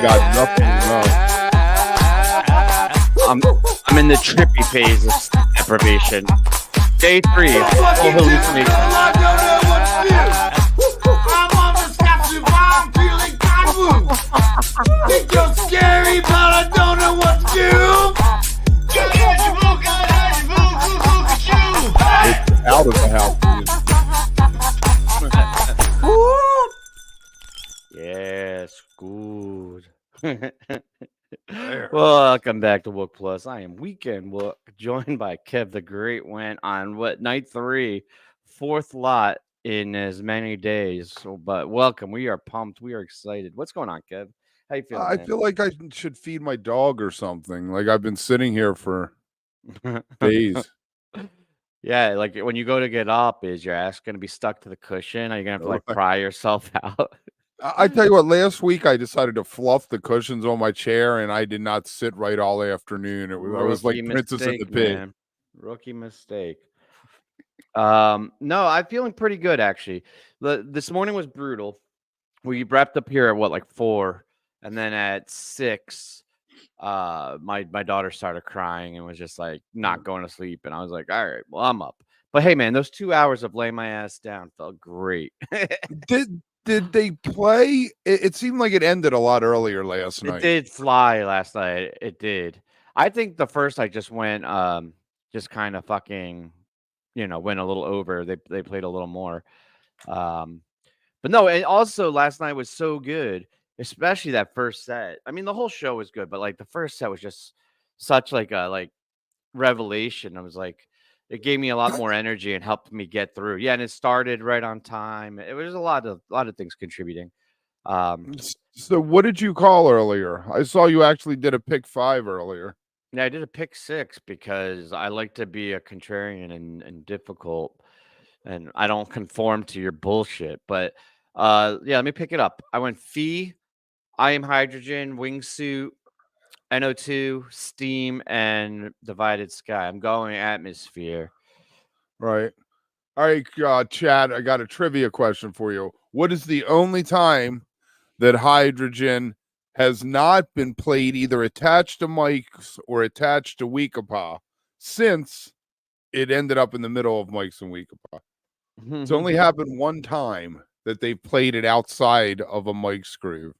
got nothing. I'm in the trippy phase of sleep deprivation. Day 3, full hallucination. I don't know what to do. I'm on the Scotch bomb, feeling kind of. Think you're scary, but I don't know what to do. It's out of the house. Yes, good. Welcome back to Wook Plus. I am Weekend Wook, joined by Kev the Great. Went on night 3, 4th lot in as many days. But welcome. We are pumped. We are excited. What's going on, Kev? How you feeling? I man? feel like I should feed my dog or something. Like I've been sitting here for days. Yeah, like when you go to get up, is your ass gonna be stuck to the cushion? Are you gonna have to like pry yourself out? I tell you what, last week I decided to fluff the cushions on my chair and I did not sit right all afternoon. I was like Princess and the Pig. Man. Rookie mistake. No, I'm feeling pretty good actually. This morning was brutal. We wrapped up here at like 4, and then at 6, my daughter started crying and was just like not going to sleep, and I was like, all right, well, I'm up. But hey, man, those 2 hours of laying my ass down felt great. Did they play? It seemed like it ended a lot earlier last night. It did fly last night. It did. I think the first I just went, just kind of fucking, went a little over. They played a little more. But no, and also last night was so good, especially that first set. I mean, the whole show was good, but like the first set was just such like a revelation. I was like, it gave me a lot more energy and helped me get through. Yeah, and it started right on time. It was a lot of things contributing. So what did you call earlier? I saw you actually did a pick 5 earlier. Yeah, I did a pick 6 because I like to be a contrarian and difficult, and I don't conform to your bullshit. But yeah, let me pick it up. I went Phi, I Am Hydrogen, Wingsuit, NO2, Steam, and Divided Sky. I'm going Atmosphere. Right. All right, Chad, I got a trivia question for you. What is the only time that Hydrogen has not been played either attached to mics or attached to Weekapa since it ended up in the middle of mics and Weekapa? It's only happened one time that they played it outside of a mic screw.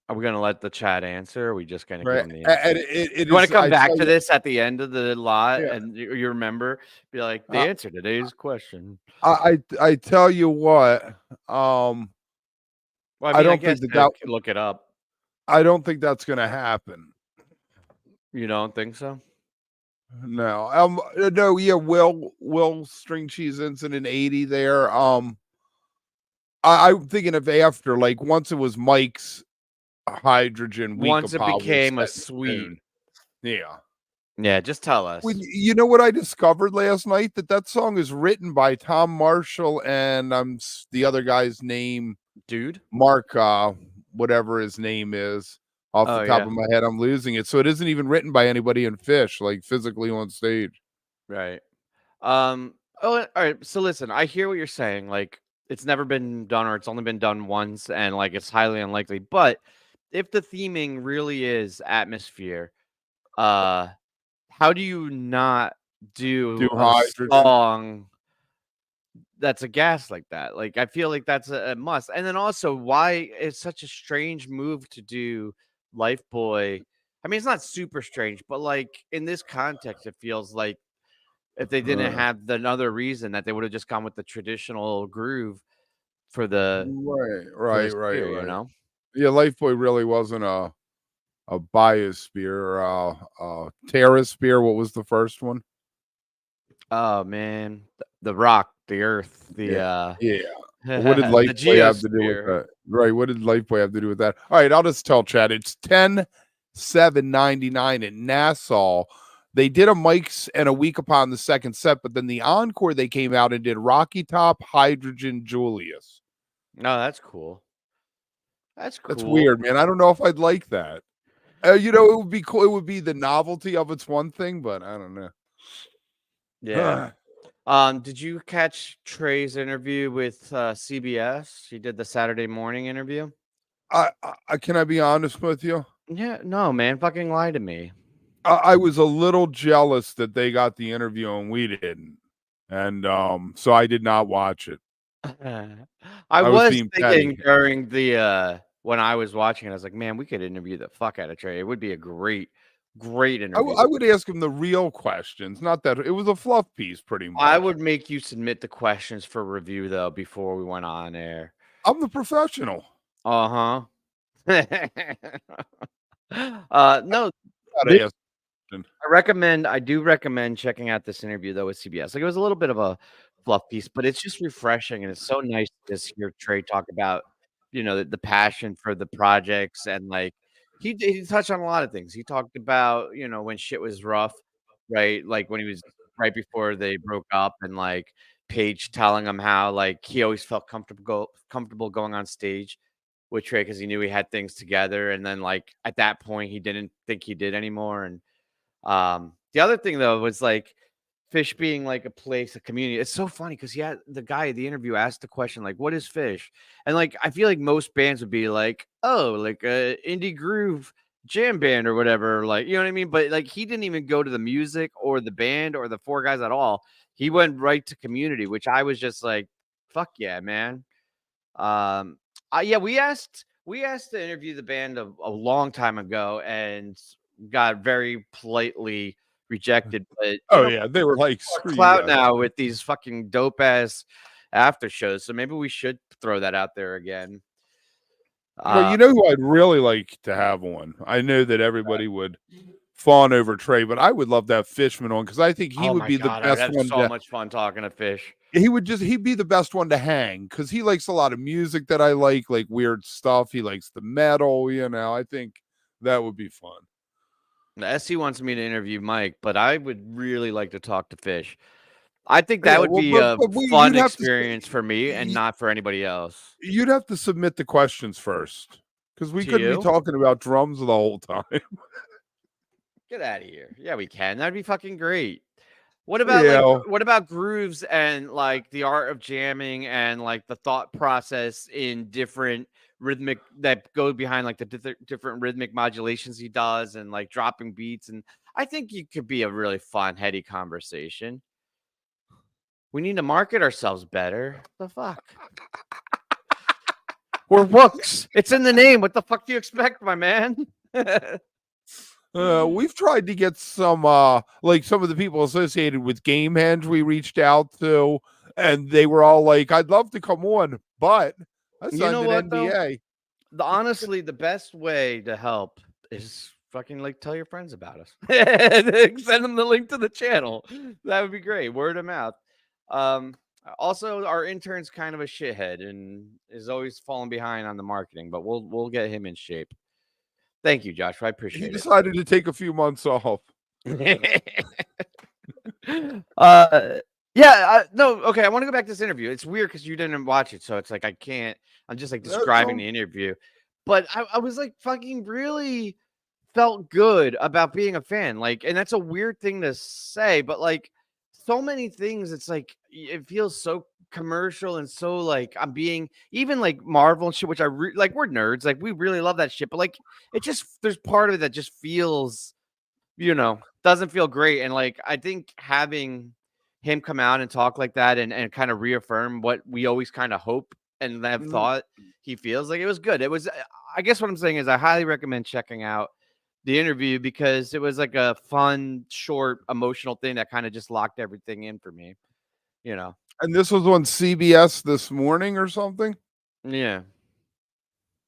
Are we going to let the chat answer? Or are we just going to Right. give them the answer? You want to come back to this at the end of the lot, Yeah. and you remember, be like, the answer to today's question. I tell you what, well, I don't think that look it up. I don't think that's going to happen. You don't think so? No. No. Yeah. Will String Cheese Incident 80 there. I'm thinking of after, like once it was Mike's Hydrogen. Once it became a suite. Yeah. Yeah. Just tell us. You know what I discovered last night? That song is written by Tom Marshall and the other guy's name, dude, Mark, whatever his name is. Off the top of my head, I'm losing it. So it isn't even written by anybody in PHiSH, like physically on stage. Right. Oh, all right. So listen, I hear what you're saying. Like it's never been done, or it's only been done once, and like it's highly unlikely. But if the theming really is Atmosphere, how do you not do a song that's a gas like that? Like I feel like that's a must. And then also, why it's such a strange move to do Life Boy. I mean, it's not super strange, but like in this context, it feels like if they didn't have another reason that they would have just gone with the traditional groove for the right. You know? Yeah, Life Boy really wasn't a biosphere, Terrasphere. What was the first one? Oh man, the rock, the earth, the What did Life Boy have to do with that? Right. What did Life Boy have to do with that? All right, I'll just tell Chad. It's 10-7-99 in Nassau. They did a mics and a week upon the second set, but then the encore they came out and did Rocky Top, Hydrogen, Julius. No, that's cool. That's cool. That's weird, man. I don't know if I'd like that. It would be cool. It would be the novelty of it's one thing, but I don't know. Yeah. Did you catch Trey's interview with CBS? He did the Saturday morning interview. Can I be honest with you? Yeah, no, man, fucking lie to me. I was a little jealous that they got the interview and we didn't, and so I did not watch it. I I was was being thinking petty. during the when I was watching it, I was like, man, we could interview the fuck out of Trey. It would be a great interview. I would ask him the real questions, not that it was a fluff piece, pretty much. I would make you submit the questions for review though before we went on air. I'm the professional. Uh-huh. No, Gotta ask. I do recommend checking out this interview though with CBS. Like it was a little bit of a fluff piece, but it's just refreshing and it's so nice to just hear Trey talk about, the passion for the projects and like he touched on a lot of things. He talked about, when shit was rough, right? Like when he was right before they broke up and like Paige telling him how like he always felt comfortable going on stage with Trey because he knew he had things together. And then like at that point he didn't think he did anymore. And the other thing though was like Fish being like a place, a community. It's so funny because the guy at the interview asked the question like, "What is Fish?" And like I feel like most bands would be like, "Oh, like a indie groove jam band or whatever." Like you know what I mean? But like he didn't even go to the music or the band or the four guys at all. He went right to community, which I was just like, "Fuck yeah, man!" Yeah, we asked to interview the band a long time ago and got very politely rejected. But Oh yeah, they were like, more screw you clout guys. now with these fucking dope ass after shows. So maybe we should throw that out there again. Well, you know who I'd really like to have on? I know that everybody would fawn over Trey, but I would love to have Fishman on because I think he Oh would my be the god, I would best have one so to. much fun talking to Fish. He'd be the best one to hang because he likes a lot of music that I like weird stuff. He likes the metal, I think that would be fun. The SC wants me to interview Mike, but I would really like to talk to Fish. I think that Yeah, would well, be a fun you'd have to experience for me and not for anybody else. you'd have to submit the questions first because we To couldn't be you? talking about drums the whole time. Get out of here. Yeah, we can. That'd be fucking great. What about like Yeah, what about grooves and like the art of jamming and like the thought process in different rhythmic that go behind like the different rhythmic modulations he does and like dropping beats, and I think it could be a really fun heady conversation. We need to market ourselves better. The fuck? We're Wooks. It's in the name. What the fuck do you expect, my man? we've tried to get some like some of the people associated with Gamehenge we reached out to, and they were all like, "I'd love to come on, but I You signed know an what, though? NDA." Honestly, the best way to help is fucking like tell your friends about us. Send them the link to the channel. That would be great. Word of mouth. Also, our intern's kind of a shithead and is always falling behind on the marketing, but we'll get him in shape. Thank you, Joshua. I He appreciate it. decided to take a few months off. Yeah, no, okay. I want to go back to this interview. It's weird because you didn't watch it, so it's like I can't. I'm just like describing the interview, but I was like fucking really felt good about being a fan. Like, and that's a weird thing to say, but like so many things, it's like it feels so commercial and so like I'm being even like Marvel and shit, which like we're nerds, like we really love that shit, but like it just there's part of it that just feels doesn't feel great. And like, I think having him come out and talk like that and kind of reaffirm what we always kind of hope and have thought he feels like, it was good. It was, I guess what I'm saying is I highly recommend checking out the interview because it was like a fun, short, emotional thing that kind of just locked everything in for me, And this was on CBS this morning or something. Yeah.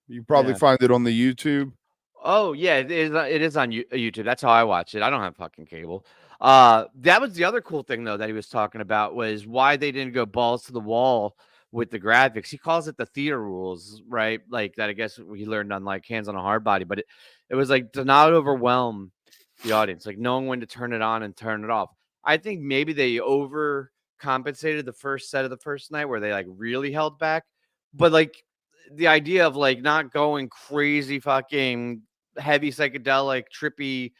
You probably find it on the YouTube. Oh yeah, it is on YouTube. That's how I watch it. I don't have fucking cable. That was the other cool thing though that he was talking about was why they didn't go balls to the wall with the graphics. He calls it the theater rules, right? Like that I guess we learned on like Hands on a Hard Body, but it was like to not overwhelm the audience, like knowing when to turn it on and turn it off. I think maybe they overcompensated the first set of the first night where they like really held back, but like the idea of like not going crazy fucking heavy psychedelic trippy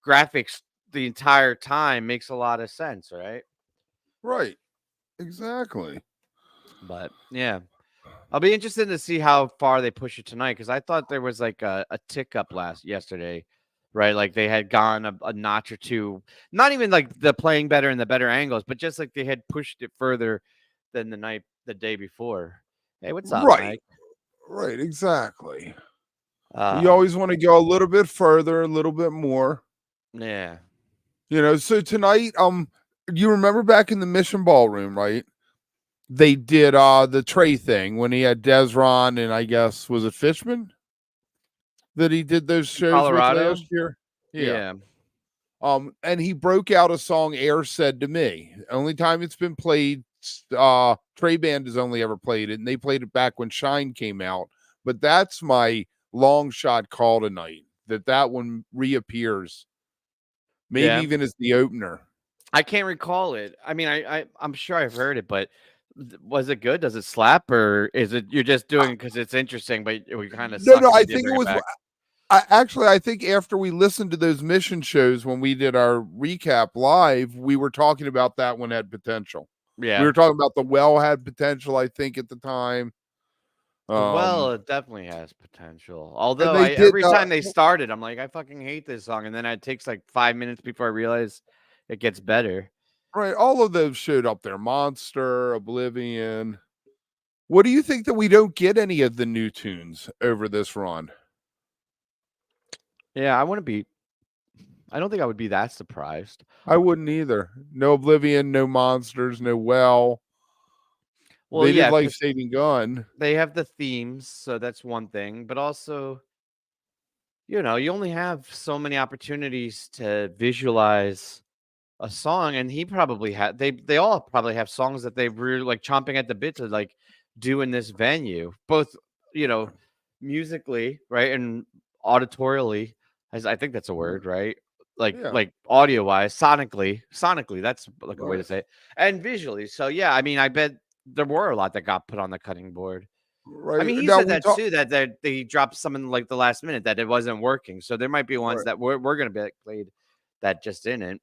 graphics the entire time makes a lot of sense, right? Right. Exactly. But yeah, I'll be interested to see how far they push it tonight because I thought there was like a tick up yesterday, right? Like they had gone a notch or two, not even like the playing better and the better angles, but just like they had pushed it further than the day before. Hey, what's up, Right. Mike? Right. Exactly. You Um, always want to go a little bit further, a little bit more. yeah. So tonight, you remember back in the Mission Ballroom, right? They did the Trey thing when he had Desron and I guess was it Fishman that he did those shows with Colorado? last year? Yeah. Yeah. And he broke out a song Air Said to Me. Only time it's been played, Trey Band has only ever played it, and they played it back when Shine came out. But that's my long shot call tonight. That one reappears. Maybe Yeah. even as the opener. I can't recall it. I mean, I'm sure I've heard it, but was it good? Does it slap, or is it you're just doing it because it's interesting, but we kind of No, suck? I You didn't think it bring was. back? I think after we listened to those mission shows when we did our recap live, we were talking about that one had potential. We Yeah. were talking about the well had potential, I think, at the time. Well, it definitely has potential. And Although they did every time they started, I'm like, I fucking hate this song, and then it takes like 5 minutes before I realize it gets better. right. All of those showed up there. Monster, Oblivion. What do you think that we don't get any of the new tunes over this run? Yeah, I don't think I would be that surprised. I wouldn't either. No Oblivion, no Monsters, no Well. Well, They did yeah, Life 'cause Saving Gun. they have the themes, so that's one thing. But also, you only have so many opportunities to visualize a song, and he probably had they all probably have songs that they really like chomping at the bit to like do in this venue, both you know musically, right, and auditorially, as I think that's a word, right? Yeah. Like audio wise, sonically, that's like a way to Right. say it, and visually. So yeah, I mean, I bet there were a lot that got put on the cutting board. I Right. mean, he Now said we that talk. too, that they dropped some in like the last minute that it wasn't working. So there might be ones Right. that were going to be like, played that just didn't.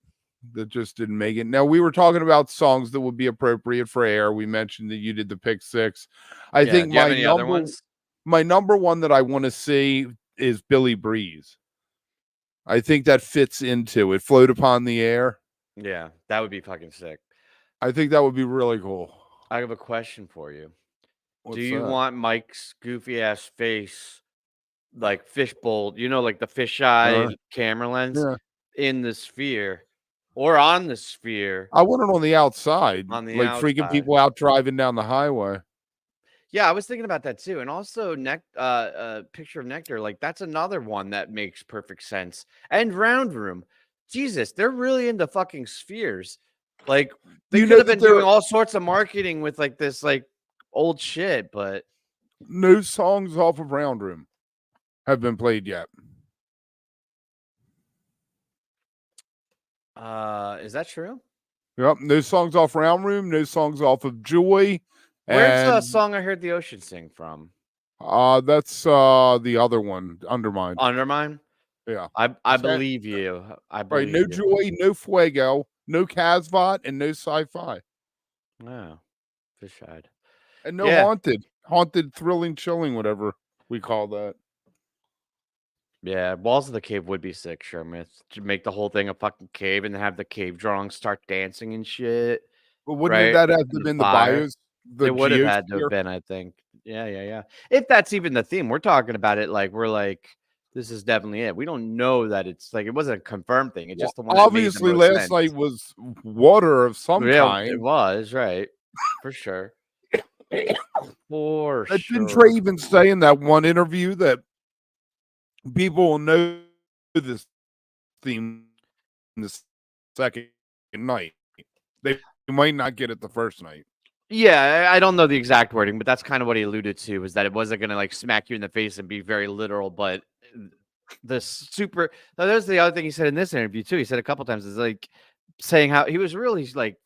That just didn't make it. Now we were talking about songs that would be appropriate for air. We mentioned that you did the pick six. I Yeah. think Do you have any other ones? my number one that I want to see is Billy Breeze. I think that fits into it. Float Upon the Air. Yeah, that would be fucking sick. I think that would be really cool. I have a question for you. What's Do you that? want Mike's goofy ass face, like fishbowl, like the fisheye camera lens Yeah. in the sphere or on the sphere I want it on the outside, on the like freaking outside? people out driving down the highway. Yeah, I was thinking about that too. And also picture of Nectar, like that's another one that makes perfect sense. And Round Room. Jesus, they're really into fucking spheres. Like they You could know have that been there doing are all sorts of marketing with like this like old shit, but no songs off of Round Room have been played yet. is that true? Yep, no songs off Round Room, no songs off of Joy. Where's the And song I heard the ocean sing from? that's the other one, Undermined. Undermine? Yeah. I believe you. I Right. believe No you. Joy, no Fuego, no Casbot, and no Sci-Fi. Oh, fish-eyed. And no Yeah. Haunted, thrilling, chilling, whatever we call that. Yeah, Walls of the Cave would be sick, Shermith. To make the whole thing a fucking cave and have the cave drawings start dancing and shit. But wouldn't Right? that have And to the been the fire. bios? The It would have had to have geosphere? been, I think. Yeah. If that's even the theme, we're talking about it like we're like, this is definitely it. We don't know that it's like it wasn't a confirmed thing. It's Well, just the one that made the obviously, most last sense. night was water of some Yeah, kind. it was, right. For sure. For Didn't sure. Trey even say in that one interview that people will know this theme the second night? They might not get it the first night. Yeah, I don't know the exact wording, but that's kind of what he alluded to, was that it wasn't going to like smack you in the face and be very literal, but the super. Now, there's the other thing he said in this interview too. He said a couple times is like saying how he was really like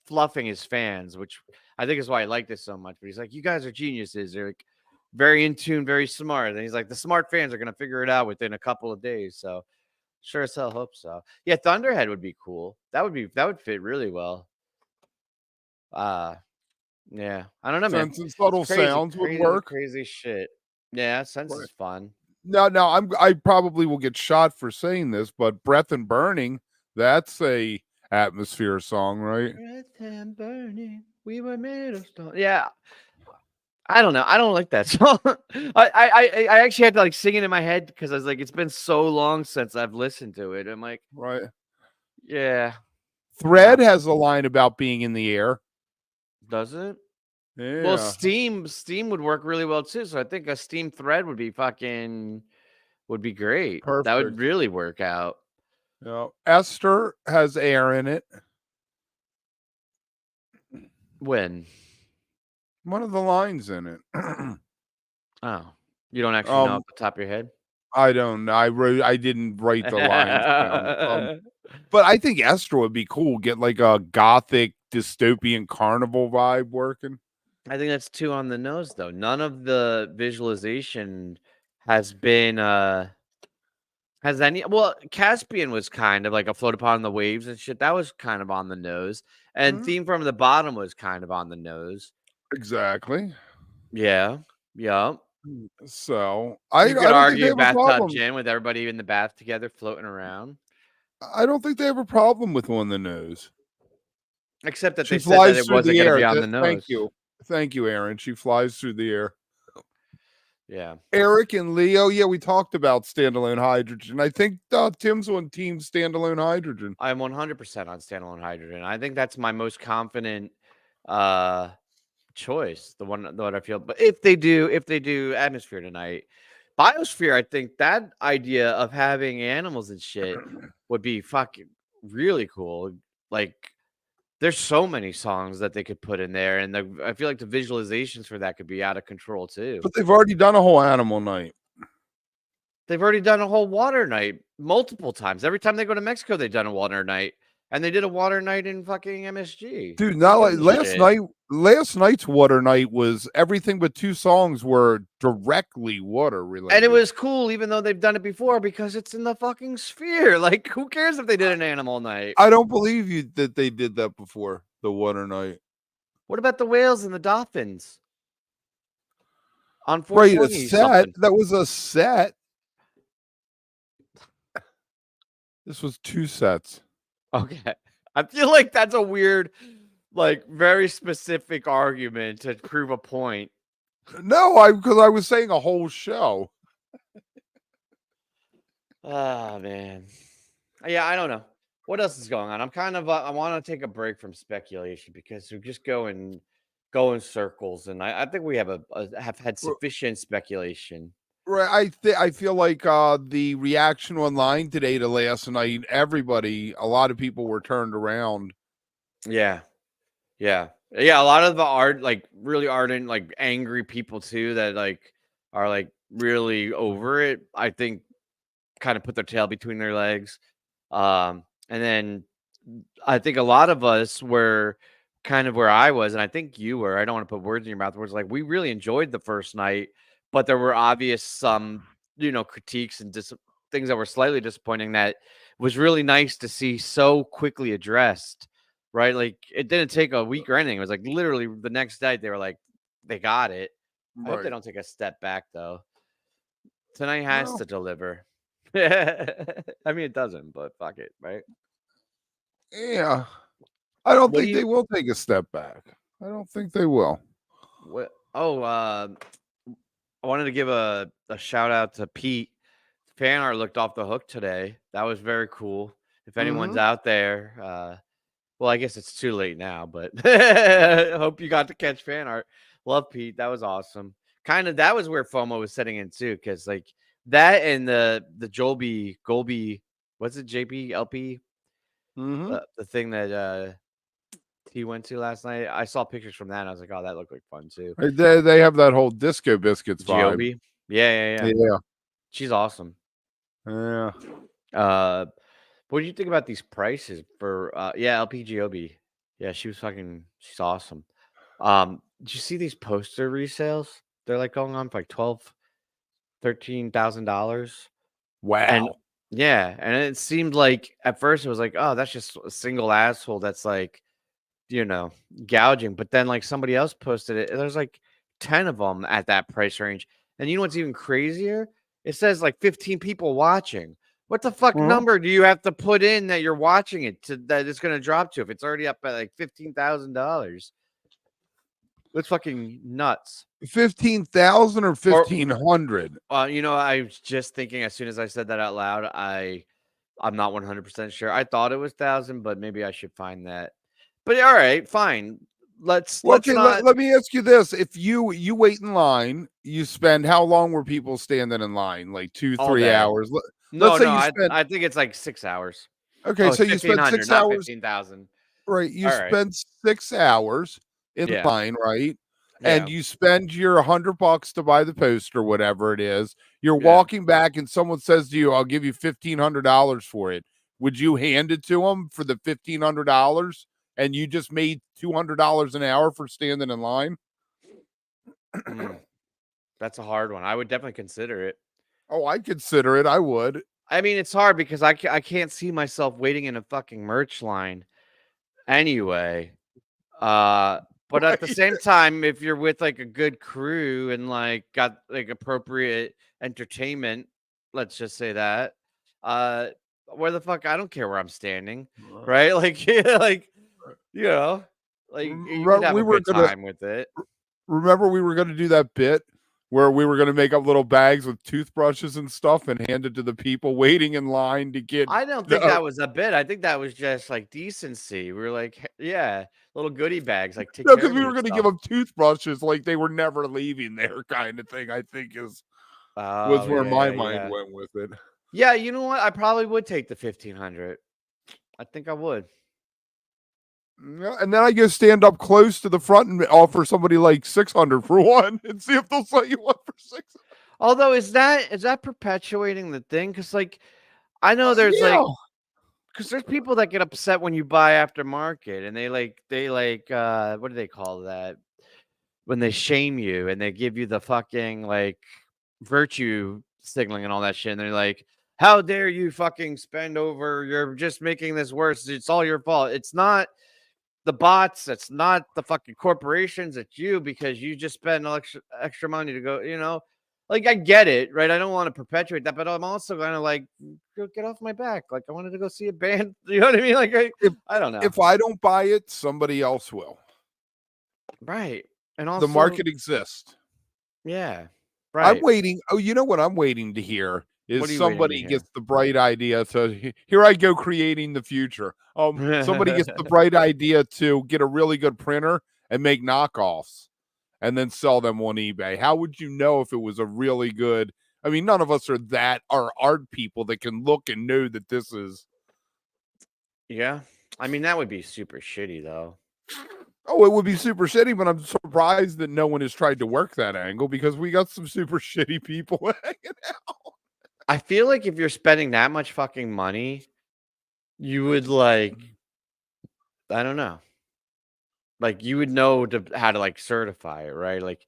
fluffing his fans, which I think is why I like this so much. But he's like, you guys are geniuses. They're like very in tune, very smart. And he's like, the smart fans are going to figure it out within a couple of days. So sure as hell hope so. Yeah, Thunderhead would be cool. That would fit really well. Yeah, I don't know, man. Sense and subtle It's crazy, sounds would work. crazy shit. Yeah, Sense Right. is fun. No, I probably will get shot for saying this, but Breath and Burning, that's a atmosphere song, right? Breath and burning, we were made of stone. Yeah, I don't know. I don't like that song. I actually had to like sing it in my head because I was like, it's been so long since I've listened to it. I'm like, Right. yeah, Thread has a line about being in the air. does it? Yeah. Well, Steam would work really well too. So I think a Steam thread would be great. That Perfect. would really work out. Esther has air in it. When? One of the lines in it. Oh, you don't actually know off the top of your head? I don't know. I didn't write the lines down. But I think Esther would be cool. Get like a gothic dystopian carnival vibe working. I think that's too on the nose, though. None of the visualization has been has any. Well, Caspian was kind of like a float upon the waves and shit. That was kind of on the nose, and Theme from the Bottom was kind of on the nose. Exactly. Yeah. Yeah. So You could I don't think they argue have a bathtub problem. gin with everybody in the bath together floating around. I don't think they have a problem with on the nose. Except that She they said that flies it through wasn't the going to air. be on the nose. Thank you, Aaron. She flies through the air. Yeah. Eric and Leo. Yeah, we talked about standalone hydrogen. I think Tim's on team standalone hydrogen. I'm 100% on standalone hydrogen. I think that's my most confident choice. The one that I feel. But if they do atmosphere tonight, biosphere, I think that idea of having animals and shit would be fucking really cool. Like, there's so many songs that they could put in there, and I feel like the visualizations for that could be out of control too. But they've already done a whole animal night. They've already done a whole water night multiple times. Every time they go to Mexico, they've done a water night, and they did a water night in fucking MSG. Dude, not like last night. Last night's water night was everything but 2 songs were directly water related. And it was cool, even though they've done it before, because it's in the fucking sphere. Like, who cares if they did an animal night? I don't believe you that they did that before, the water night. What about the whales and the dolphins? On Right, 420 a set. something. That was a set. This was 2 sets. Okay. I feel like that's a weird, like, very specific argument to prove a point. No, because I was saying a whole show. Oh, man. Yeah, I don't know. What else is going on? I'm kind of, I want to take a break from speculation because we just go in circles. And I think we have have had sufficient speculation. Right, I feel like the reaction online today to last night, a lot of people were turned around. Yeah. A lot of the like really ardent, like angry people too that like are like really over it. I think kind of put their tail between their legs. And then I think a lot of us were kind of where I was, and I think you were. I don't want to put words in your mouth. Words like we really enjoyed the first night, but there were obvious some critiques and things that were slightly disappointing that was really nice to see so quickly addressed. Right, like it didn't take a week or anything. It was like literally the next day they were like, they got it. I hope they don't take a step back though. Tonight has to deliver. I mean, it doesn't, but fuck it, right? Yeah, I don't think they will take a step back. I don't think they will. What? Oh, I wanted to give a shout out to Pete. Fan art looked off the hook today. That was very cool. If anyone's out there, well, I guess it's too late now, but I hope you got to catch fan art. Love Pete. That was awesome. That was where FOMO was setting in too, because like that and the Golby, what's it, JP LP? The thing that he went to last night. I saw pictures from that and I was like, oh, that looked like fun too. They have that whole Disco Biscuits vibe. Yeah. She's awesome. Yeah. What do you think about these prices for LPGOB? Yeah, she's awesome. Did you see these poster resales? They're like going on for like $13,000. Wow. And it seemed like at first it was like, oh, that's just a single asshole that's like gouging. But then like somebody else posted it. There's like 10 of them at that price range. And you know what's even crazier? It says like 15 people watching. What the fuck number do you have to put in that you're watching it to that it's going to drop to if it's already up at like $15,000? That's fucking nuts. 15,000 or 1,500? I was just thinking as soon as I said that out loud, I'm not 100% sure. I thought it was 1,000, but maybe I should find that. But all right, fine. Let's Okay, not. let me ask you this: if you wait in line, you spend how long were people standing in line? Like 2, All 3 day. hours. No, Let's say you spend. I think it's like 6 hours. Okay, Oh, so it's you spend 1,500, 6 not hours. 15,000. Right, you All right. spend 6 hours in Yeah. line, right? Yeah. And you spend your $100 to buy the poster, whatever it is. You're Yeah. walking back, and someone says to you, "I'll give you $1,500 for it." Would you hand it to them for the $1,500, and you just made $200 an hour for standing in line? That's a hard one. I would definitely consider it. Oh, I'd consider it. I would. I mean, it's hard because I can't see myself waiting in a fucking merch line anyway. But at the Right. same time, if you're with like a good crew and like got like appropriate entertainment, let's just say that, where the fuck I don't care where I'm standing, right? Like, like you could have We a were good gonna time with it. remember we were gonna do that bit where we were gonna make up little bags with toothbrushes and stuff and hand it to the people waiting in line to get. I don't think that was a bit. I think that was just like decency. We were like, yeah, little goodie bags, like take No, care because of we were gonna give yourself. them toothbrushes like they were never leaving there, kind of thing. I think was Oh where yeah, my yeah, mind yeah. went with it. Yeah, you know what? I probably would take the 1,500. I think I would. Yeah, and then I go stand up close to the front and offer somebody like 600 for one, and see if they'll sell you one for 600. Although is that perpetuating the thing? Because like I know there's Yeah. because there's people that get upset when you buy aftermarket and they what do they call that? When they shame you and they give you the fucking like virtue signaling and all that shit, and they're like, how dare you fucking spend over, you're just making this worse, it's all your fault. It's not the bots, it's not the fucking corporations, it's you because you just spend extra money to go. Like I get it, right? I don't want to perpetuate that, but I'm also gonna like get off my back. Like I wanted to go see a band. You know what I mean? Like I don't know. If I don't buy it, somebody else will. Right. And also The market exists. Yeah. I'm Right. waiting. Oh, you know what I'm waiting to hear is What are you waiting to somebody hear? gets the bright idea to here I go creating the future. Somebody gets the bright idea to get a really good printer and make knockoffs and then sell them on eBay. How would you know if it was a really good? I mean, none of us are art people that can look and know that this is. Yeah. I mean, that would be super shitty though. Oh, it would be super shitty, but I'm surprised that no one has tried to work that angle because we got some super shitty people hanging out. I feel like if you're spending that much fucking money, you would like, I don't know. Like you would know how to like certify it, right? Like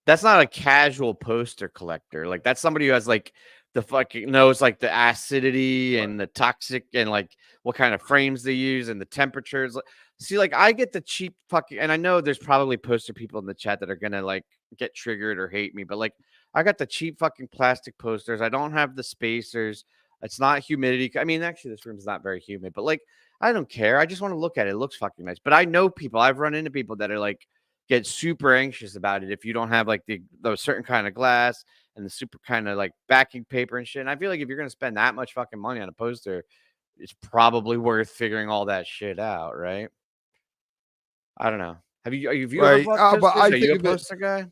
that's not a casual poster collector. Like that's somebody who has like the fucking knows like the acidity and the toxic and like what kind of frames they use and the temperatures. See, like I get the cheap fucking, and I know there's probably poster people in the chat that are gonna like get triggered or hate me, but like I got the cheap fucking plastic posters. I don't have the spacers. It's not humidity. I mean, actually, this room's not very humid, but like I don't care. I just want to look at it. It looks fucking nice. But I know people. I've run into people that are like get super anxious about it if you don't have like the certain kind of glass and the super kind of like backing paper and shit. And I feel like if you're gonna spend that much fucking money on a poster, it's probably worth figuring all that shit out, right? I don't know. Have you ever Right. bought But posters? I Are you a think that poster guy?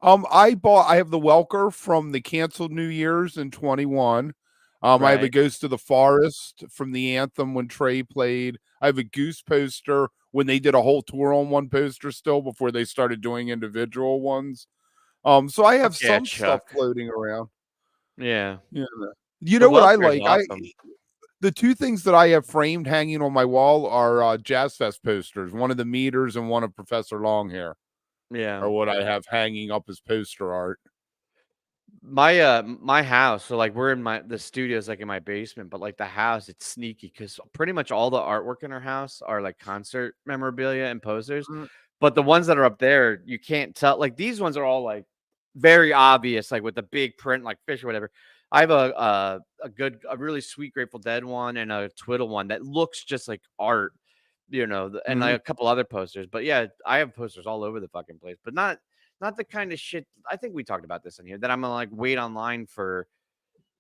I have the Welker from the canceled New Year's in 21. I have a Right. Ghost of the Forest from the Anthem when Trey played. I have a Goose poster when they did a whole tour on one poster still before they started doing individual ones. So I have Yeah, some stuff Chuck. floating around. Yeah. Yeah. You The know what I Welker is like? awesome. The two things that I have framed hanging on my wall are Jazz Fest posters, one of the Meters and one of Professor Longhair. Yeah. Or what I have hanging up as poster art. my house, so like we're in the studio's like in my basement, but like the house, it's sneaky because pretty much all the artwork in our house are like concert memorabilia and posters. Mm. But the ones that are up there, you can't tell. Like these ones are all like very obvious, like with the big print, like fish or whatever. I have a really sweet Grateful Dead one and a Twiddle one that looks just like art, and like Mhm. a couple other posters. But yeah, I have posters all over the fucking place, but not the kind of shit. I think we talked about this in here that I'm gonna like wait online for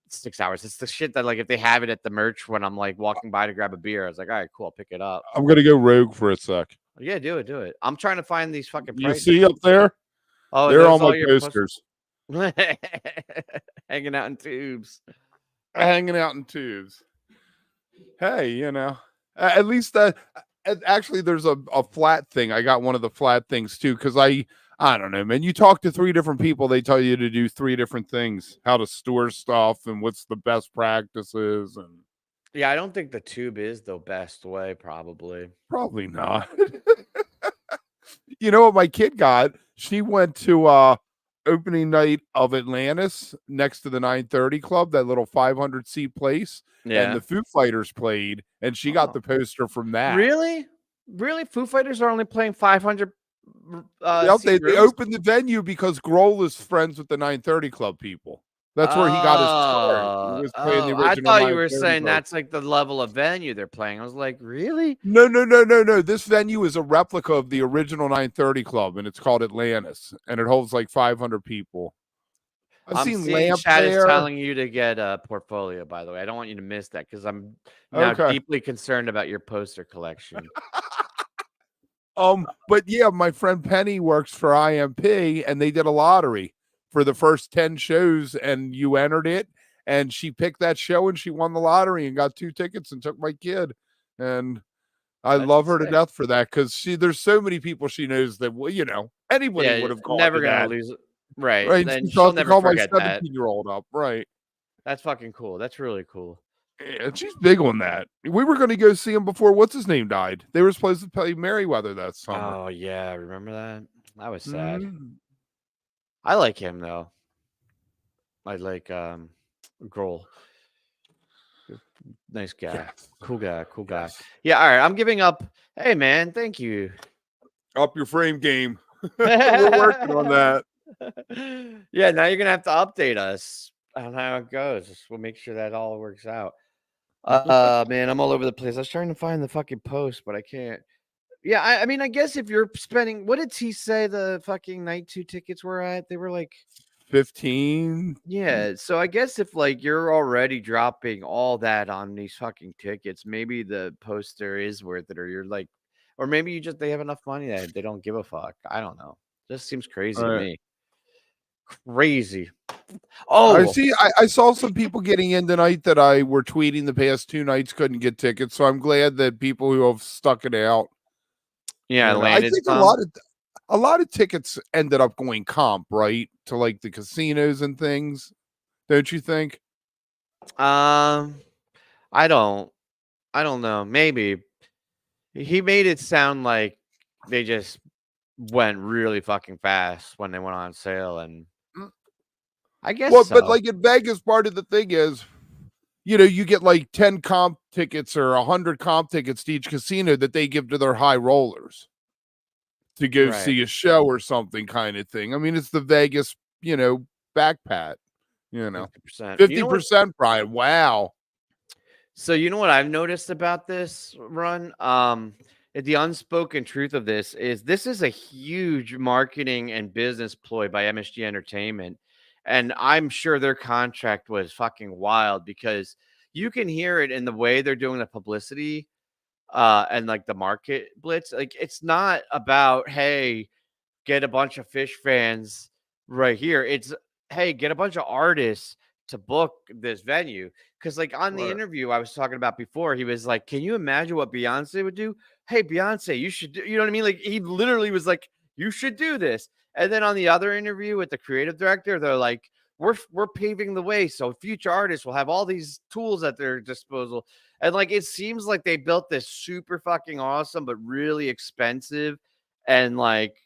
6 hours. It's the shit that like if they have it at the merch when I'm like walking by to grab a beer, I was like, all right, cool, I'll pick it up. I'm gonna go rogue for a sec. Yeah, do it, do it. I'm trying to find these fucking You prices. see up there? Oh, They're those all my all your posters hanging out in tubes. hanging out in tubes. Hey, at least that. Actually, there's a flat thing. I got one of the flat things too because I don't know, man. You talk to 3 different people, they tell you to do 3 different things: how to store stuff and what's the best practices, and Yeah, I don't think the tube is the best way, probably. probably not. You know what my kid got? She went to opening night of Atlantis next to the 930 Club, that little 500 seat place, and Yeah. the Foo Fighters played, and she got Oh. the poster from that. Really? Really? Foo Fighters are only playing 500 Yep, seat they rooms? opened the venue because Grohl is friends with the 930 Club people. That's where he got his start. He was playing the I original thought you were 930 saying Club. that's like the level of venue they're playing. I was like, really? No. This venue is a replica of the original 930 Club, and it's called Atlantis, and it holds like 500 people. I've I'm seen seeing Lamp chat is there. telling you to get a portfolio, by the way. I don't want you to miss that because I'm now Okay. deeply concerned about your poster collection. But yeah, my friend Penny works for IMP, and they did a lottery for the first 10 shows, and you entered it, and she picked that show, and she won the lottery and got 2 tickets and took my kid. And I That's love her to sick. death for that because there's so many people she knows that, well, anybody Yeah, would have gone never to gonna that. lose it. Right. Right. Then She she'll thought to never call my forget that. 17-year-old up. Right. That's fucking cool. That's really cool. Yeah, she's big on that. We were going to go see him before what's his name died. They were supposed to play Merriweather that summer. Oh yeah, remember that? That was sad. Mhm. I like him though. I like Grohl. Nice guy. Yes. Cool guy. Cool guy. Yes. Yeah, all right. I'm giving up. Hey man, thank you. Up your frame game. We're working on that. Yeah, now you're gonna have to update us on how it goes. We'll make sure that all works out. Man, I'm all over the place. I was trying to find the fucking post, but I can't. Yeah, I mean, I guess if you're spending, what did he say the fucking night 2 tickets were at? They were like 15. Yeah, so I guess if like you're already dropping all that on these fucking tickets, maybe the poster is worth it, or you're like, or maybe they have enough money that they don't give a fuck. I don't know. Just seems crazy to me. Crazy. I Oh, see. I saw some people getting in tonight that I were tweeting the past 2 nights couldn't get tickets. So I'm glad that people who have stuck it out. yeah, I landed think some. a lot of tickets ended up going comp, right? To like the casinos and things. Don't you think? I don't know. Maybe he made it sound like they just went really fucking fast when they went on sale, and I guess Well, so. but like in Vegas, part of the thing is, you get like 10 comp tickets or 100 comp tickets to each casino that they give to their high rollers to go Right. see a show or something kind of thing. I mean, it's the Vegas, back pat, 50%. 50%, Brian. Wow. So you know what I've noticed about this run? The unspoken truth of this is a huge marketing and business ploy by MSG Entertainment. And I'm sure their contract was fucking wild because you can hear it in the way they're doing the publicity and like the market blitz. Like it's not about, hey, get a bunch of Fish fans right here. It's, hey, get a bunch of artists to book this venue. Because, like, on the Right. interview I was talking about before, he was like, can you imagine what Beyonce would do? Hey, Beyonce, you should do, you know what I mean? Like, he literally was like, you should do this. And then on the other interview with the creative director, they're like, we're paving the way so future artists will have all these tools at their disposal. And like, it seems like they built this super fucking awesome, but really expensive and like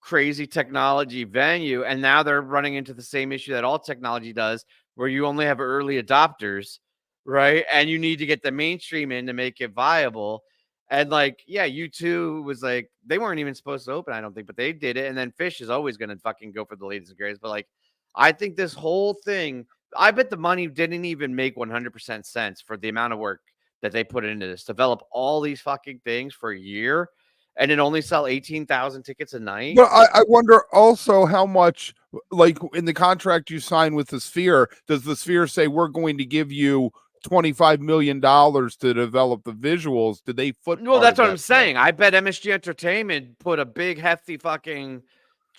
crazy technology venue, and now they're running into the same issue that all technology does, where you only have early adopters, right? And you need to get the mainstream in to make it viable. And like, yeah, U2 was like, they weren't even supposed to open, I don't think, but they did it. And then PHiSH is always going to fucking go for the latest and greatest. But like, I think this whole thing, I bet the money didn't even make 100% sense for the amount of work that they put into this. Develop all these fucking things for a year and then only sell 18,000 tickets a night. But I wonder also how much, like in the contract you sign with the Sphere, does the Sphere say we're going to give you $25 million to develop the visuals? Did they foot? Well, that's what I'm saying. I bet MSG Entertainment put a big hefty fucking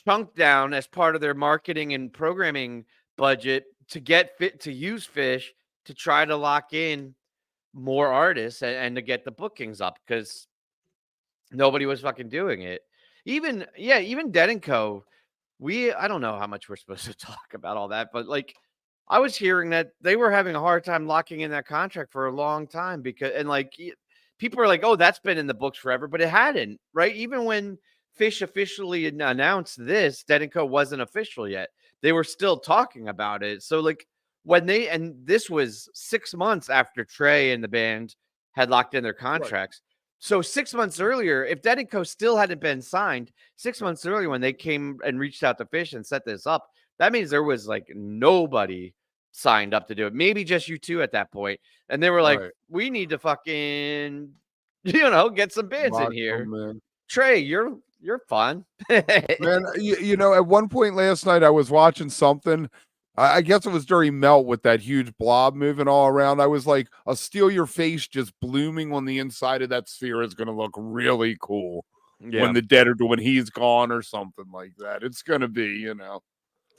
chunk down as part of their marketing and programming budget to get fit to use PHiSH to try to lock in more artists and to get the bookings up, because nobody was fucking doing it. Even Dead & Co. I don't know how much we're supposed to talk about all that, but like I was hearing that they were having a hard time locking in that contract for a long time because, and like people are like, oh, that's been in the books forever, but it hadn't, right? Even when PHiSH officially announced this, Dead & Co. wasn't official yet. They were still talking about it. So like and this was 6 months after Trey and the band had locked in their contracts. Right. So 6 months earlier, if Dead & Co. still hadn't been signed, 6 months earlier when they came and reached out to PHiSH and set this up, that means there was like nobody signed up to do it. Maybe just U2 at that point. And they were like, we need to fucking, get some bands in here. Man. Trey, you're fun. Man, at one point last night I was watching something. I guess it was during Melt with that huge blob moving all around. I was like, a Steal Your Face just blooming on the inside of that sphere is going to look really cool when the dead when he's gone or something like that. It's going to be,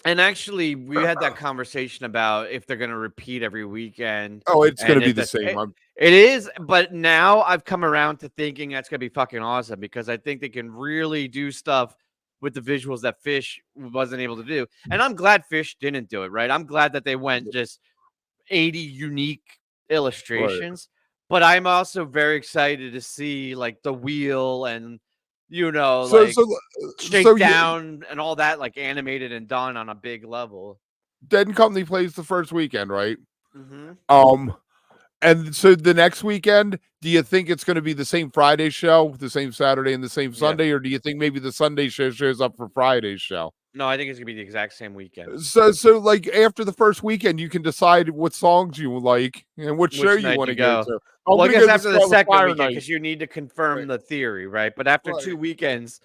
And actually, we had that conversation about if they're going to repeat every weekend. Oh, it's going to be the same. It is, but now I've come around to thinking that's going to be fucking awesome because I think they can really do stuff with the visuals that PHiSH wasn't able to do. And I'm glad PHiSH didn't do it, right? I'm glad that they went just 80 unique illustrations, but I'm also very excited to see like the wheel and, shakedown and all that, like animated and done on a big level. Dead & Company plays the first weekend, right? Mm-hmm. And so the next weekend, do you think it's going to be the same Friday show, the same Saturday and the same Sunday, or do you think maybe the Sunday show shows up for Friday's show? No, I think it's going to be the exact same weekend. So like after the first weekend, you can decide what songs you like and which show you want to go to. Well, I guess after the second weekend, because you need to confirm the theory, right? But after 2 weekends,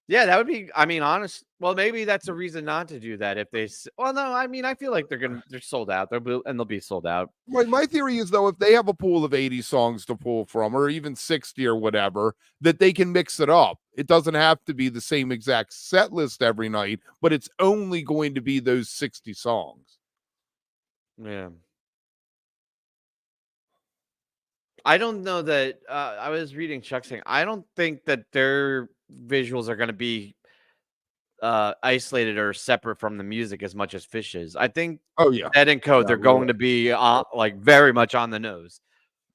that would be, honest. Well, maybe that's a reason not to do that if they, no, I feel like they're sold out. They'll be sold out. Like my theory is though, if they have a pool of 80 songs to pull from, or even 60 or whatever, that they can mix it up. It doesn't have to be the same exact set list every night, but it's only going to be those 60 songs. Yeah. I don't know that I was reading Chuck saying, I don't think that their visuals are going to be isolated or separate from the music as much as PHiSH is. I think Dead & Co. they're going to be like very much on the nose,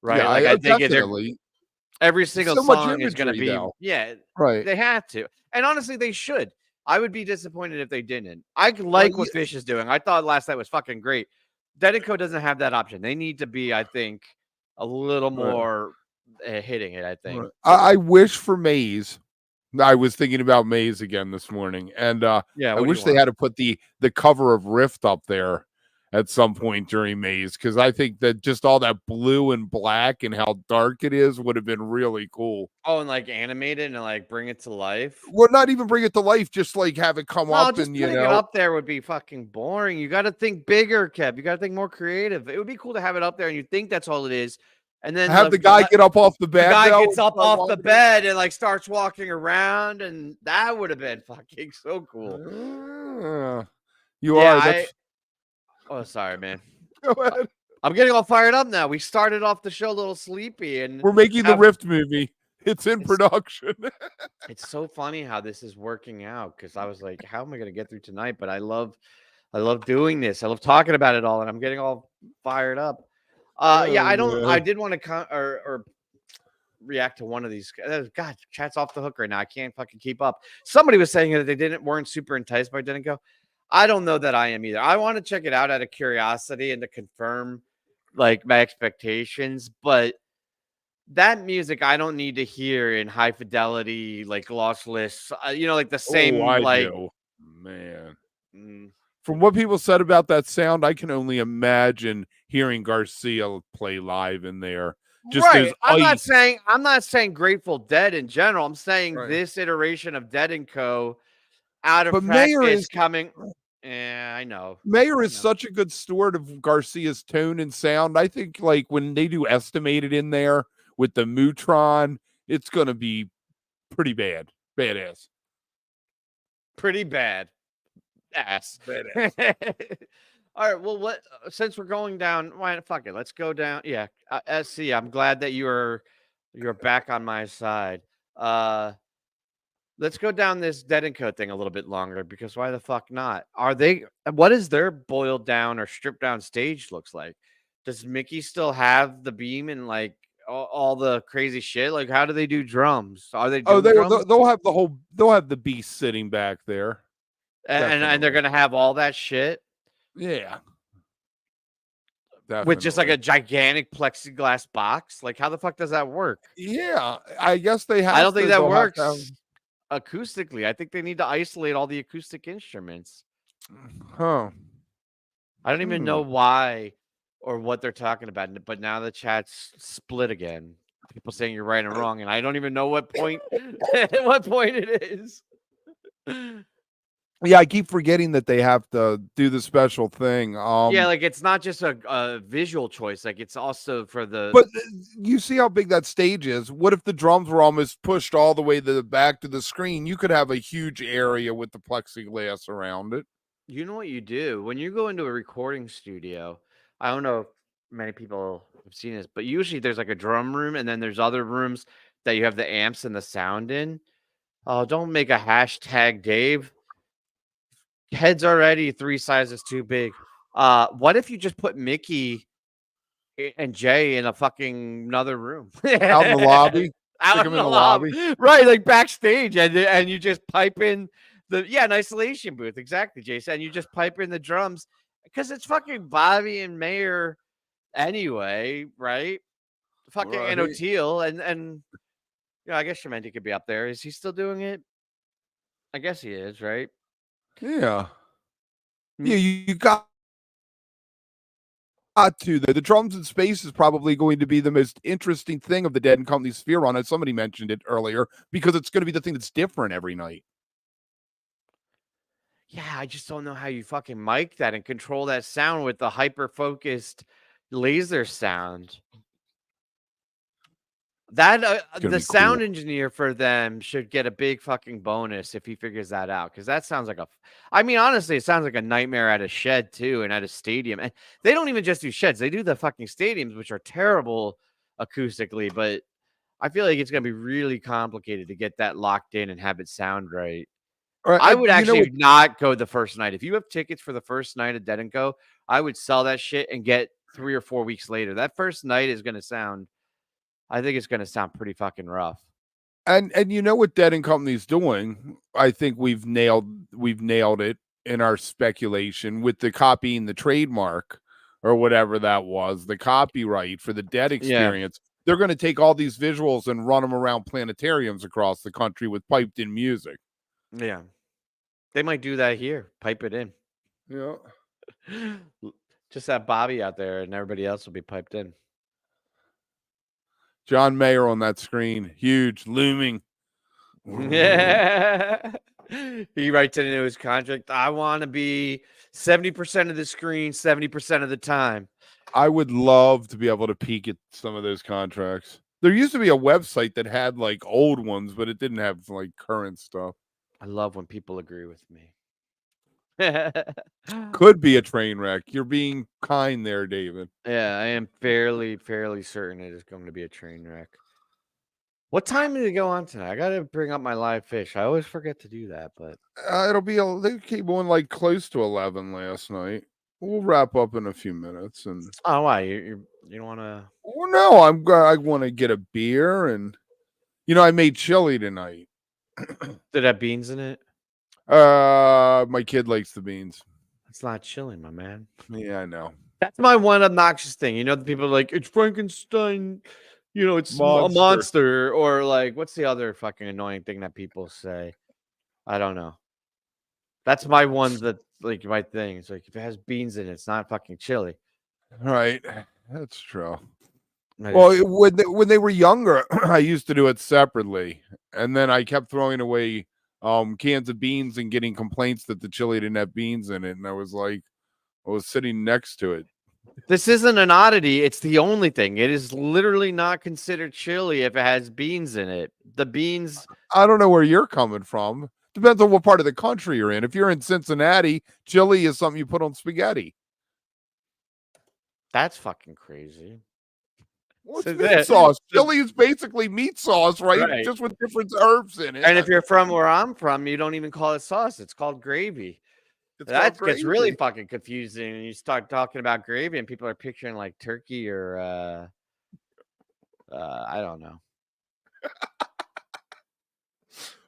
right? Yeah, like I think every single song is going to be They have to, and honestly, they should. I would be disappointed if they didn't. I like what PHiSH is doing. I thought last night was fucking great. Dead & Co. doesn't have that option. They need to be, I think, a little more hitting it. I think. I wish for Maze. I was thinking about Maze again this morning, and I wish they had to put the cover of Rift up there at some point during Maze, because I think that just all that blue and black and how dark it is would have been really cool. Oh, and like animate it and like bring it to life. Well, not even bring it to life, just like have it come up and it up there would be fucking boring. You got to think bigger, Kev. You got to think more creative. It would be cool to have it up there and you think that's all it is. And then have the guy get up off the bed. The guy gets up off the bed and like starts walking around, and that would have been fucking so cool. Oh, sorry, man. Go ahead. I'm getting all fired up now. We started off the show a little sleepy, and we're making the Rift movie. It's in production. It's so funny how this is working out, because I was like, how am I going to get through tonight? But I love doing this. I love talking about it all, and I'm getting all fired up. I did want to react to one of these. God, chat's off the hook right now. I can't fucking keep up. Somebody was saying that they weren't super enticed by Didn't Go. I don't know that I am either. I want to check it out out of curiosity and to confirm like my expectations, but that music I don't need to hear in high fidelity, like lossless, like the same, I like, do. Man. mm, From what people said about that sound, I can only imagine hearing Garcia play live in there. Just right. those I'm ice. not saying Grateful Dead in general. I'm saying Right. this iteration of Dead and Co. out of But Mayer practice is coming. Yeah, I know. Mayer is such a good steward of Garcia's tone and sound. I think like when they do Estimated in there with the Mutron, it's gonna be pretty badass. Pretty bad. Ass. Badass. All right. Well, since we're going down, why fuck it? Let's go down. Yeah. SC, I'm glad that you're back on my side. Let's go down this Dead and Co thing a little bit longer because why the fuck not? What is their boiled down or stripped down stage looks like? Does Mickey still have the beam and like all the crazy shit? Like, how do they do drums? Are they doing drums? They'll have the beast sitting back there. And they're gonna have all that shit. Yeah. With just like a gigantic plexiglass box. Like, how the fuck does that work? Yeah, I guess they have. I don't think that works have... acoustically. I think they need to isolate all the acoustic instruments. Huh. I don't even know why or what they're talking about, but now the chat's split again. People saying you're right and wrong, and I don't even know what point what point it is. Yeah, I keep forgetting that they have to do the special thing. Yeah, like it's not just a visual choice, like it's also for the. But you see how big that stage is. What if the drums were almost pushed all the way to the back to the screen? You could have a huge area with the plexiglass around it. You know what you do when you go into a recording studio. I don't know if many people have seen this, but usually there's like a drum room, and then there's other rooms that you have the amps and the sound in. Oh, don't make a hashtag, Dave. Head's already 3 sizes too big. What if you just put Mickey and Jay in a fucking another room out in the lobby? Out in the lobby, right? Like backstage, and you just pipe in an isolation booth, exactly, Jason. And you just pipe in the drums because it's fucking Bobby and Mayer anyway, right? Fucking and O'Teal, and I guess Shementi could be up there. Is he still doing it? I guess he is, right? Yeah. Yeah, you got to. The drums in space is probably going to be the most interesting thing of the Dead and Company Sphere run, as somebody mentioned it earlier, because it's going to be the thing that's different every night. Yeah, I just don't know how you fucking mic that and control that sound with the hyper-focused laser sound. That the sound engineer for them should get a big fucking bonus if he figures that out, because that sounds like honestly, it sounds like a nightmare at a shed too, and at a stadium. And they don't even just do sheds; they do the fucking stadiums, which are terrible acoustically. But I feel like it's gonna be really complicated to get that locked in and have it sound right. I would actually not go the first night. If you have tickets for the first night of Dead and Co, I would sell that shit and get 3 or 4 weeks later. That first night is gonna sound. I think it's going to sound pretty fucking rough. And you know what Dead and Company's doing? I think we've nailed it in our speculation with the copying the trademark or whatever that was, the copyright for the Dead experience. Yeah. They're going to take all these visuals and run them around planetariums across the country with piped in music. Yeah. They might do that here. Pipe it in. Yeah. Just have Bobby out there and everybody else will be piped in. John Mayer on that screen, huge, looming. Yeah. He writes it into his contract. I want to be 70% of the screen, 70% of the time. I would love to be able to peek at some of those contracts. There used to be a website that had like old ones, but it didn't have like current stuff. I love when people agree with me. Could be a train wreck. You're being kind there, David. Yeah, I am fairly certain it is going to be a train wreck. What time did it go on tonight? I got to bring up my live fish. I always forget to do that, but they came on like close to 11 last night. We'll wrap up in a few minutes, and Oh, why you don't want to? well, no, I want to get a beer, and I made chili tonight. Did it have beans in it? My kid likes the beans. It's not chili, my man. Yeah, I know. That's my one obnoxious thing. The people are like, it's Frankenstein. It's a monster. Or like, what's the other fucking annoying thing that people say? I don't know. That's my one like my thing. It's like if it has beans in it, it's not fucking chili. Right, that's true. Well, when they were younger, I used to do it separately, and then I kept throwing away cans of beans and getting complaints that the chili didn't have beans in it, and I was sitting next to it. This isn't an oddity. It's the only thing. It is literally not considered chili if it has beans in it. The beans. I don't know where you're coming from. Depends on what part of the country you're in. If you're in Cincinnati, chili is something you put on spaghetti. That's fucking crazy. What's meat sauce? Chili is basically meat sauce, right? Just with different herbs in it. And if you're from where I'm from, you don't even call it sauce. It's called gravy. That gets really fucking confusing. And you start talking about gravy and people are picturing like turkey or I don't know.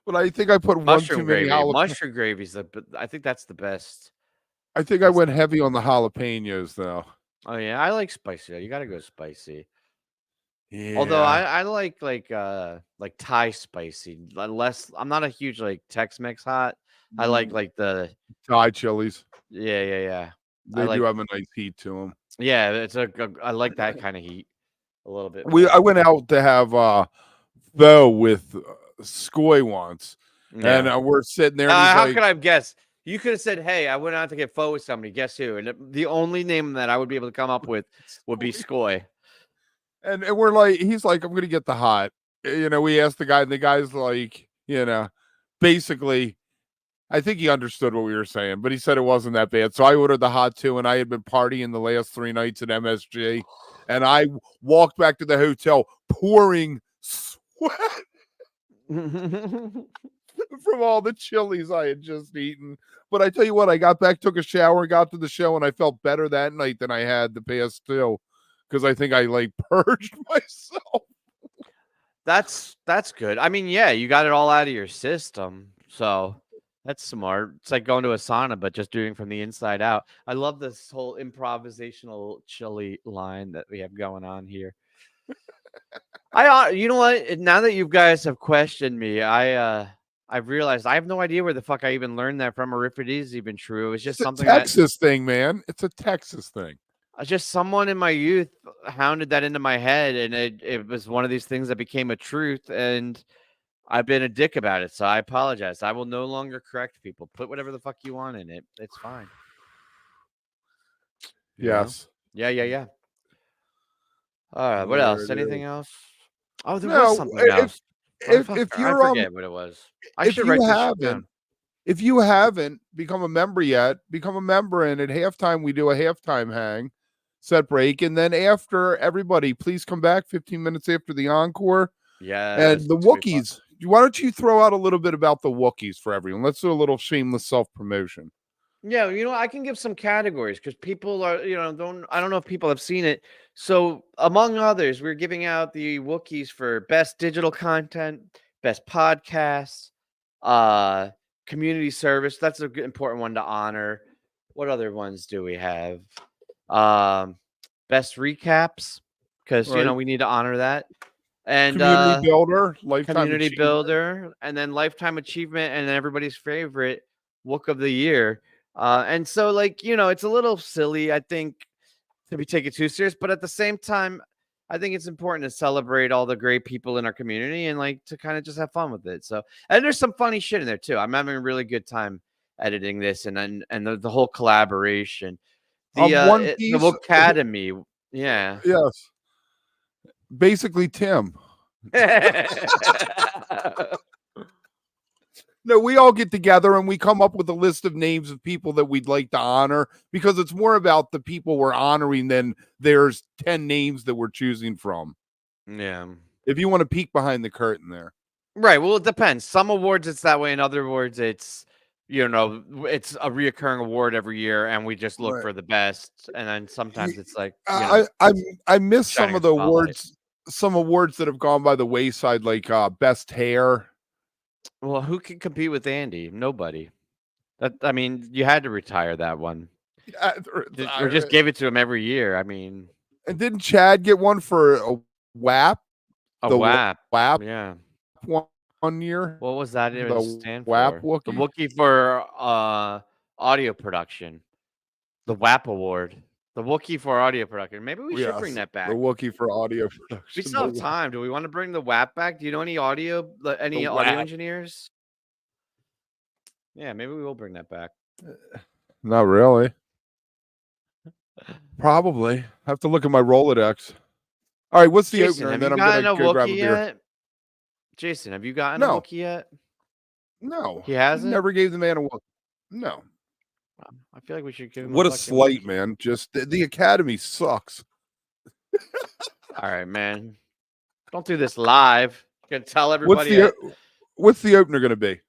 But I think I put mushroom one too many gravy. Mushroom gravy I think that's the best. I think I went heavy on the jalapenos though. Oh yeah, I like spicy. You gotta go spicy. Yeah. Although I like Thai spicy. I'm not a huge like Tex-Mex hot. I like the Thai chilies. Yeah. They do have a nice heat to them. Yeah, I like that kind of heat a little bit. I went out to have pho with Skoy once, and we're sitting there. And how could I have guessed? You could have said, "Hey, I went out to get pho with somebody. Guess who?" And the only name that I would be able to come up with would be Skoy. And we're like, he's like, "I'm gonna get the hot." We asked the guy, and the guy's like, basically, I think he understood what we were saying, but he said it wasn't that bad. So I ordered the hot too, and I had been partying the last 3 nights at MSG, and I walked back to the hotel pouring sweat from all the chilies I had just eaten. But I tell you what, I got back, took a shower, got to the show, and I felt better that night than I had the past 2, because I think I like purged myself. That's good. I mean, yeah, you got it all out of your system, so that's smart. It's like going to a sauna, but just doing from the inside out. I love this whole improvisational chili line that we have going on here. You know what? Now that you guys have questioned me, I've realized I have no idea where the fuck I even learned that from, or if it is even true. It's just something. Texas thing, man. It's a Texas thing. Just someone in my youth hounded that into my head, and it was one of these things that became a truth, and I've been a dick about it, so I apologize. I will no longer correct people. Put whatever the fuck you want in it. It's fine. Yes. Yeah. All right. What else? Anything else? Oh, there was something else. If you're I forget what it was. I should write this down. If you haven't become a member yet, become a member. And at halftime, we do a halftime hang, set break. And then after, everybody, please come back 15 minutes after the encore. Yeah. And the Wookiees, why don't you throw out a little bit about the Wookiees for everyone? Let's do a little shameless self-promotion. Yeah, I can give some categories because people are, I don't know if people have seen it. So among others, we're giving out the Wookiees for best digital content, best podcasts, community service. That's an important one to honor. What other ones do we have? Best recaps, because we need to honor that. And community builder, lifetime community achievement. builder, and then lifetime achievement, and then everybody's favorite Wook of the year. And so, it's a little silly, I think, to be taken too serious, but at the same time, I think it's important to celebrate all the great people in our community and to kind of just have fun with it. So, and there's some funny shit in there too. I'm having a really good time editing this and the whole collaboration. The Wook Academy. Yeah. Yes. Basically, Tim. No, we all get together and we come up with a list of names of people that we'd like to honor, because it's more about the people we're honoring than there's 10 names that we're choosing from. Yeah. If you want to peek behind the curtain there. Right. Well, it depends. Some awards it's that way, and other awards it's, you know, it's a reoccurring award every year, and we just look Right. for the best. And then sometimes it's like, you I know, I miss some shining of the spotlight. awards. Some awards that have gone by the wayside, like best hair. Well, who can compete with Andy? Nobody. I mean, you had to retire that one. Yeah, Or just give it to him every year. I mean, and didn't Chad get one for a WAP? a The WAP. WAP Yeah. one year. What was that even The stand WAP for? The Wookie? Wookie for audio production. The WAP award. The Wookie for audio production. Maybe we should bring that back. The Wookie for audio We production. still have time. Do we want to bring the WAP back? Do you know any audio WAP. engineers? Yeah, maybe we will bring that back. Not really. Probably. Have to look at my Rolodex. All right, what's the Jason, opener? have And then you I'm gonna gotten a go grab a Wookie beer. yet? Jason, have you gotten a No. Wookie yet? No, He hasn't? Never gave the man a Wookie. No. I feel like we should give him What a fucking slight, Wookie. man. Just the Academy sucks. All right, man. Don't do this live. You can tell everybody. What's the opener gonna be?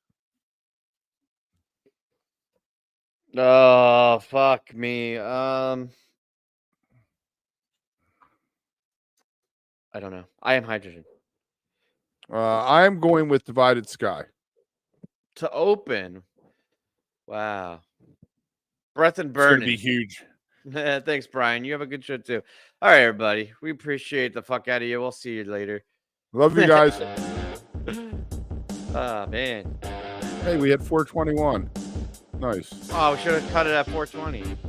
Oh, fuck me. I don't know. I am hydrogen. I'm going with Divided Sky. To open. Wow. Breath and It's gonna burning. be huge. Thanks, Brian. You have a good show too. All right, everybody. We appreciate the fuck out of you. We'll see you later. Love you guys. Oh, man. Hey, we had 421. Nice. Oh, we should have cut it at 420.